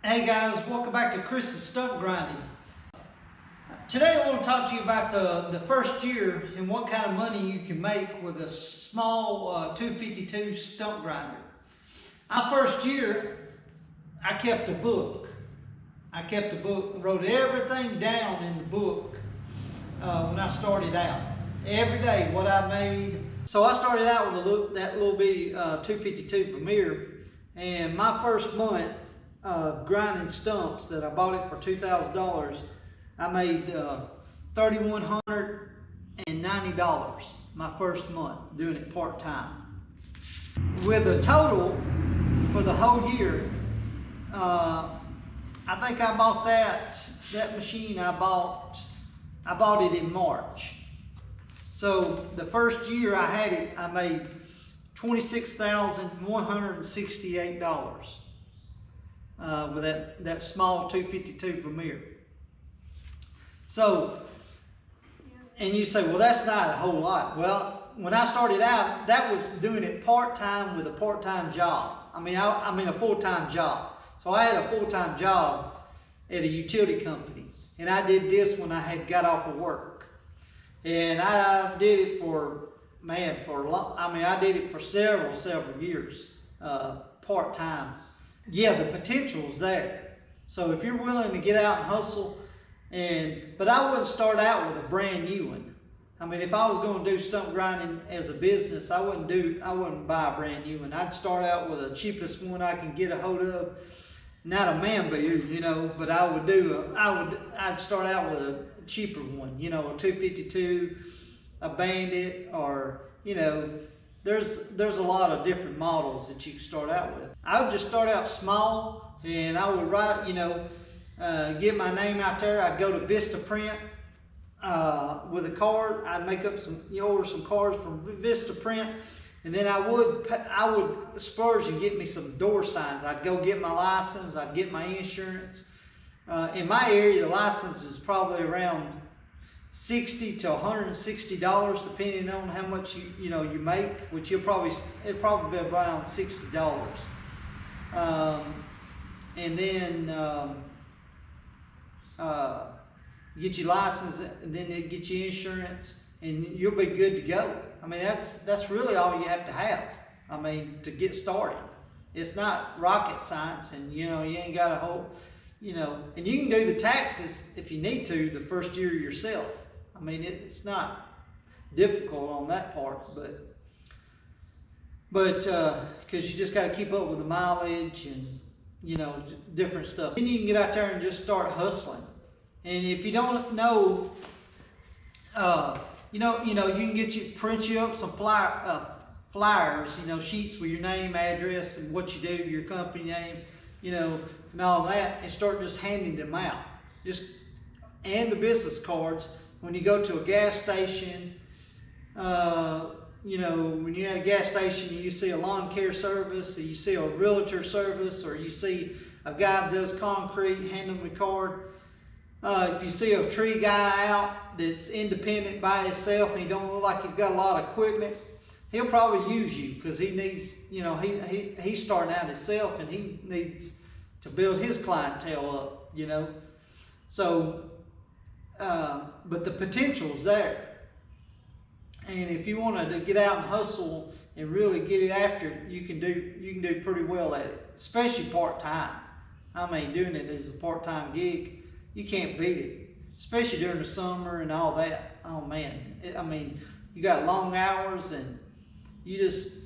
Hey guys, welcome back to Chris's Stump Grinding. Today I want to talk to you about the first year and what kind of money you can make with a small 252 stump grinder. My first year, I kept a book. Wrote everything down in the book when I started out. Every day what I made. So I started out with that little bitty 252 Vermeer, and my first month grinding stumps that I bought it for $2,000, I made $3,190 my first month doing it part-time. With a total for the whole year, I think I bought that machine. I bought it in March. So the first year I had it, I made $26,168 with that small 252 Vermeer. So, and you say, well, that's not a whole lot. Well, when I started out, that was doing it part-time with a part-time job. I mean a full-time job. So I had a full-time job at a utility company, and I did this when I had got off of work. And I did it for several years, part-time. Yeah, the potential's there. So if you're willing to get out and hustle, but I wouldn't start out with a brand new one. I mean, if I was going to do stump grinding as a business, I wouldn't buy a brand new one. I'd start out with the cheapest one I can get a hold of. Not a man beater, but I'd start out with a cheaper one, a 252, a Bandit, or there's a lot of different models that you can start out with. I would just start out small, and I would write, get my name out there. I'd go to Vistaprint with a card. I'd make up order some cards from Vistaprint, and then I would splurge and get me some door signs. I'd go get my license. I'd get my insurance. In my area, the license is probably around $60 to $160, depending on how much you make, which it'll probably be around $60. And then get your license, and then they get your insurance, and you'll be good to go. I mean, that's really all you have to have. I mean, to get started. It's not rocket science, and you ain't got a whole, and you can do the taxes if you need to the first year yourself. I mean, it's not difficult on that part, but because you just got to keep up with the mileage and different stuff. Then you can get out there and just start hustling. And if you don't know, you can print you up some flyers, sheets with your name, address, and what you do, your company name, and all that, and start just handing them out. And the business cards when you go to a gas station. When you're at a gas station, you see a lawn care service, or you see a realtor service, or you see a guy that does concrete, hand them a card. If you see a tree guy out that's independent by himself and he don't look like he's got a lot of equipment, he'll probably use you because he needs, he's starting out himself and he needs to build his clientele up, So, but the potential's there. And if you want to get out and hustle and really get it after, you can do pretty well at it, especially part-time. I mean, doing it as a part-time gig, you can't beat it, especially during the summer and all that. Oh man, you got long hours, and you just,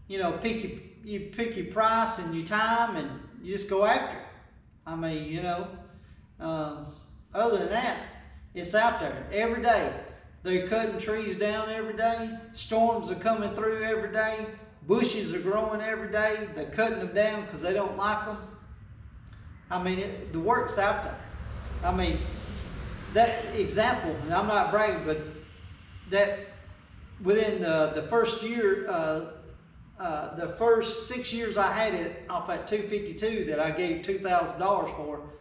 pick your price and your time, and you just go after it. I mean, other than that, it's out there every day. They're cutting trees down every day. Storms are coming through every day. Bushes are growing every day. They're cutting them down because they don't like them. I mean, the work's out there. I mean, that example, and I'm not bragging, but that within the first year, the first 6 years I had it off that 252 that I gave $2,000 for,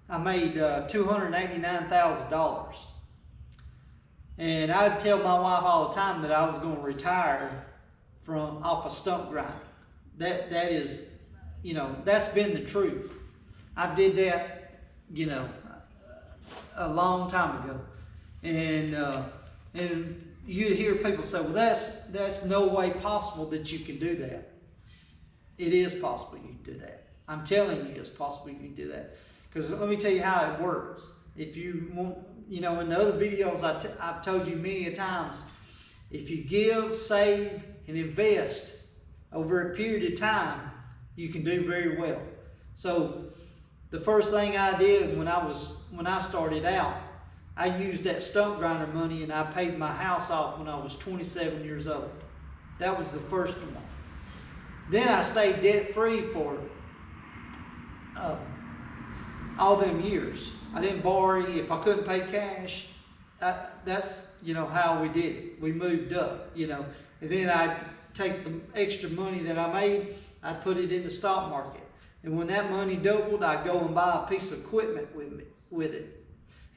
I made $289,000. And I'd tell my wife all the time that I was going to retire off of stump grinding. That is, that's been the truth. I did that, you know, a long time ago. And you hear people say, well, that's no way possible that you can do that. It is possible you can do that. I'm telling you, it's possible you can do that. Because let me tell you how it works. If you want, you know, in the other videos I've told you many a times, if you give, save, and invest over a period of time, you can do very well. So the first thing I did when I started out, I used that stump grinder money and I paid my house off when I was 27 years old. That was the first one. Then I stayed debt free for all them years. I didn't borrow. If I couldn't pay cash, that's, you know, how we did it. We moved up, you know. And then I'd take the extra money that I made, I'd put it in the stock market. And when that money doubled, I'd go and buy a piece of equipment with it.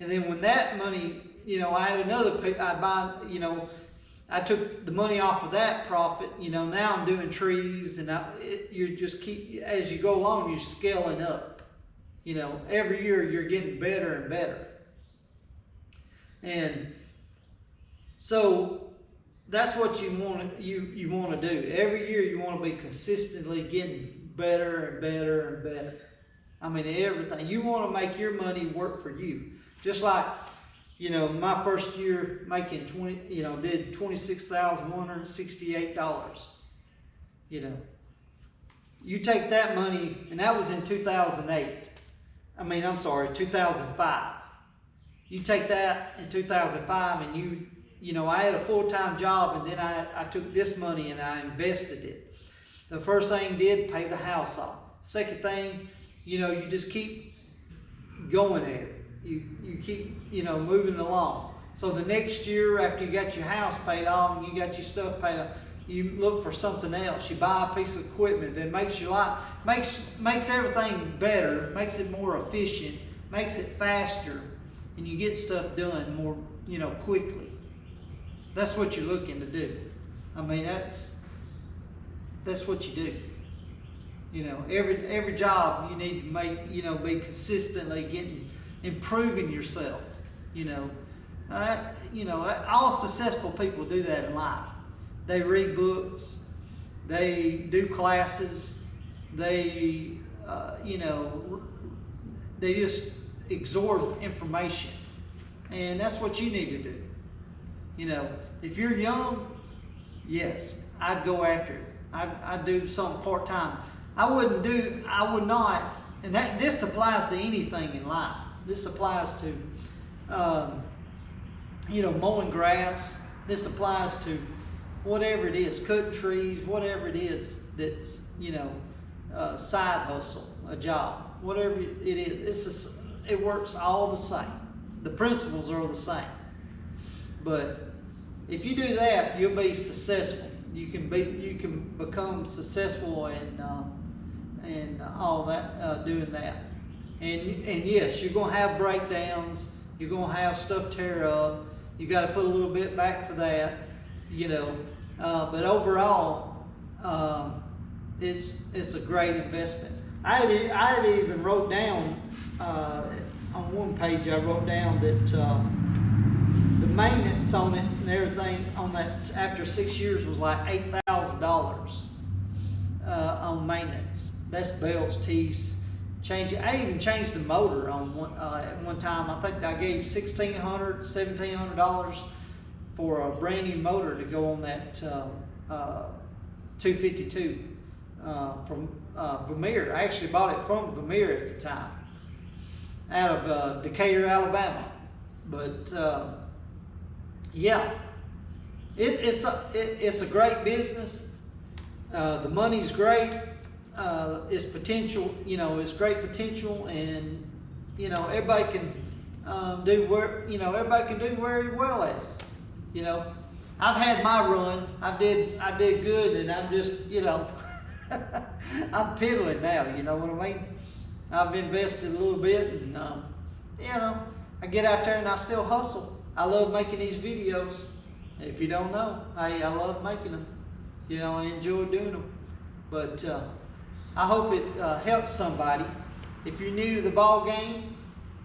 And then when that money, you know, I had another, I'd buy, you know, I took the money off of that profit. You know, now I'm doing trees, and you just keep, as you go along, you're scaling up. You know, every year you're getting better and better. And so that's what you want to do. Every year you want to be consistently getting better and better and better. I mean, everything. You want to make your money work for you. Just like, you know, my first year making did $26,168. You know, you take that money, and that was in 2008. I mean, I'm sorry, 2005. You take that in 2005, and you know, I had a full-time job, and then I took this money and I invested it. The first thing did, pay the house off. Second thing, you know, you just keep going at it. You keep, you know, moving along. So the next year, after you got your house paid off and you got your stuff paid off, you look for something else. You buy a piece of equipment that makes your life, makes everything better, makes it more efficient, makes it faster, and you get stuff done more, you know, quickly. That's what you're looking to do. I mean, that's what you do. You know, every job you need to make, you know, be consistently improving yourself. You know, all successful people do that in life. They read books, they do classes, they, you know, they just absorb information, and that's what you need to do. You know, if you're young, yes, I'd go after it. I'd do something part-time. I would not, and this applies to anything in life. This applies to, you know, mowing grass. This applies to whatever it is, cutting trees, whatever it is that's, you know, side hustle, a job, whatever it is. It works all the same. The principles are the same. But if you do that, you'll be successful. You can become successful and all that, doing that. And yes, you're gonna have breakdowns. You're gonna have stuff tear up. You got to put a little bit back for that, you know. But overall, it's a great investment. I had even wrote down on one page. I wrote down that the maintenance on it and everything on that after 6 years was like $8,000 on maintenance. That's belts, teeth, change. I even changed the motor on at one time. I think I gave $1,600, $1,700 for a brand new motor to go on that 252 from Vermeer. I actually bought it from Vermeer at the time, out of Decatur, Alabama. But yeah, it's a great business. The money's great. It's potential, you know, it's great potential, and you know, everybody can do very well at it. You know, I've had my run. I did good, and I'm just, you know, I'm piddling now. You know what I mean? I've invested a little bit, and you know, I get out there and I still hustle. I love making these videos. If you don't know, I love making them. You know, I enjoy doing them. But I hope it helps somebody. if you're new to the ball game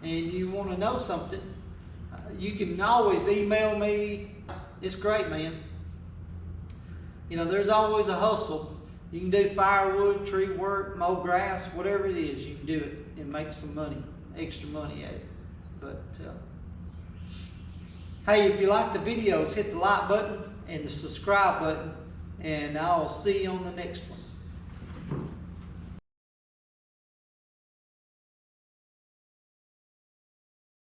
and you want to know something, you can always email me. It's great, man. You know, there's always a hustle. You can do firewood, tree work, mow grass, whatever it is, you can do it and make some money, extra money at it. But hey, if you like the videos, hit the like button and the subscribe button, and I'll see you on the next one.